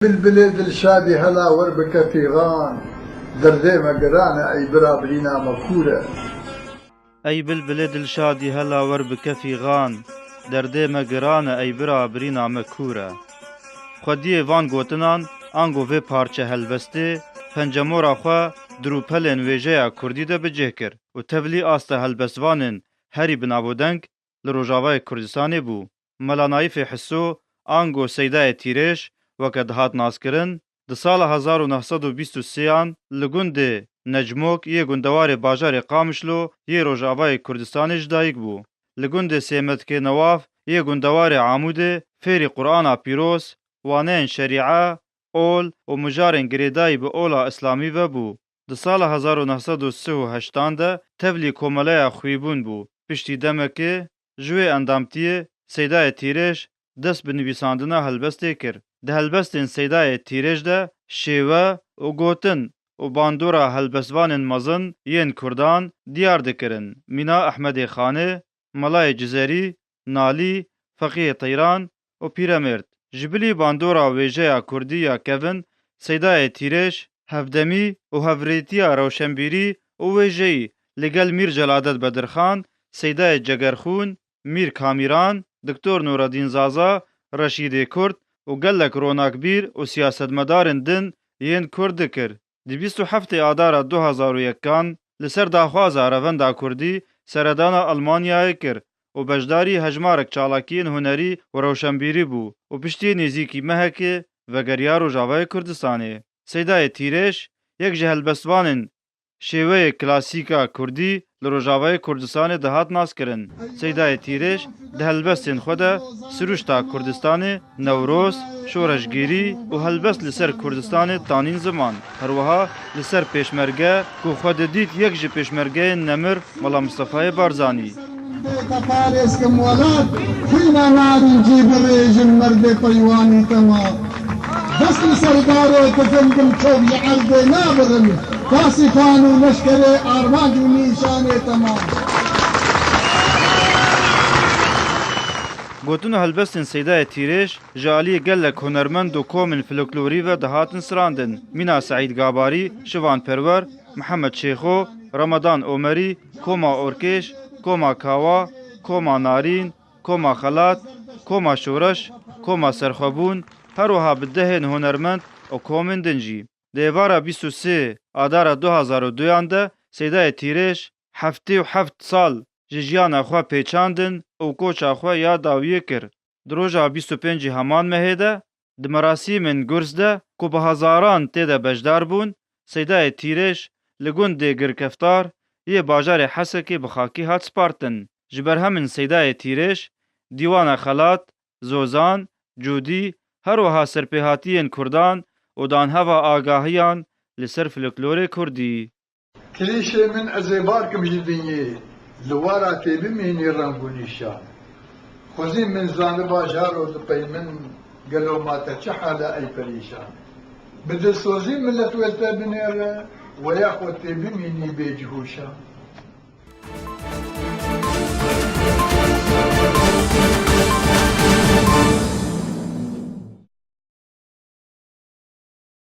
بالبلاد الشادي هلا وربك في غان دردي مقرانة أي برابرينا مفكورة. أي بالبلاد الشادي هلا وربك في غان دردي مقرانة أي برابرينا مكورة. خودی وان گوتنان آنگو و پارچه هلبسته پنجمورا خوا دروپلن ویجه کردی ده بجه کر و تبلی آسته هلبسوانن هری بنابودنگ لروجاوای کردستانی بو. ملانایف حسو آنگو سیده تیرش وکد هات ناسکرن ده سال 1923 لگوند نجموک یه گندوار باجار قامشلو یه روجاوای کردستانی جدایک بو. لگوند سیمت که نواف یه گندوار عاموده فیری قرآن پیروس وانین شریعه اول و مجارن گریدای به اولا اسلامی و بو. ده سال 1938 ده تبلی کومله خویبون بو. پشتی دمکه جوی اندامتیه سیده تیرش دست به نویساندنا هلبسته کر. ده هلبستین سیده تیرش ده شیوه و گوتن و باندورا هلبسوان مزن ین کردان دیار دکرن. مینا احمد خانه، ملای جزری، نالی، فقیه تیران و پیرمرد. جبلی باندورا ویجه کردی یا کون سیده تیرش هفدمی و هفریتیا روشنبیری و ویجهی لگل میر جلادت بدرخان، سیده جگرخون، میر کامیران، دکتر نورالدین زازا، رشید کرد و گلک روناکبیر و سیاستمدارن دن ین کرد کر. دی 27 آدار 2001 لسر داخوازا روندا کردی سردان آلمانیای کر و بجداری هجمارک چالاکین هنری و روشنبیری بو و پشتی نزیکی مهکه و گریار و جاوای کردستانه. سیده تیرش یک جهل بسوانن شیوه کلاسیکا کردی لروجاوای کردستان دهات ناس کرن. سیده تیرش ده هلبستین خوده سروشتا کردستان نوروز شورشگیری و هلبست لسر کردستان تانین زمان. هروها لسر پیشمرگه که خود دید یک جه پیشمرگه نمر ملا مصطفی بارزانی. کفارس کم ولاد خینا ناری جیب ریجن مرد پیوانی تمام دستی سرداره کفنگم چوبی عرض نابرن کاسفان و نشکر آرماج و نیشان تمام. گوتن هلبستن سیده تیرش جالی گلک هنرمند و کومن فلکلوری و دهاتن سراندن. مینا سعید گاباری، شوان پرور، محمد شیخو، رمضان عمری، کوما اورکش، کوما کاوا، کوما نارین، کوما خلات، کوما شورش، کوما سرخوبون، هروها بدهن هنرمند و کومن دنجی. دیوارا 23 آدار 2002 ده سیده تیرش 77 سال جیجیان اخوا پیچاندن و کوچ اخوا یاد آویه کر. دروژا 25 همان مهده دمراسی من گرز ده که به هزاران تیده بجدار بون سیده تیرش لگون ده گرکفتار یه باجار حسکی بخاکی هات سپارتن. جبر همین سیده تیرش دیوان خلات، زوزان، جودی هروها سرپیهاتین کردان و دانهوا آگاهیان لسر فلکلور کردی. كليشة من أزيباركم جديني لوارا تيبي ميني رنبونيشان خوزين من زانبا جارو دبي من قالوا ما تتشحى لا أي بريشان بدل سوزين من لتوالتا بنير وياخو تيبي ميني بيجهوشان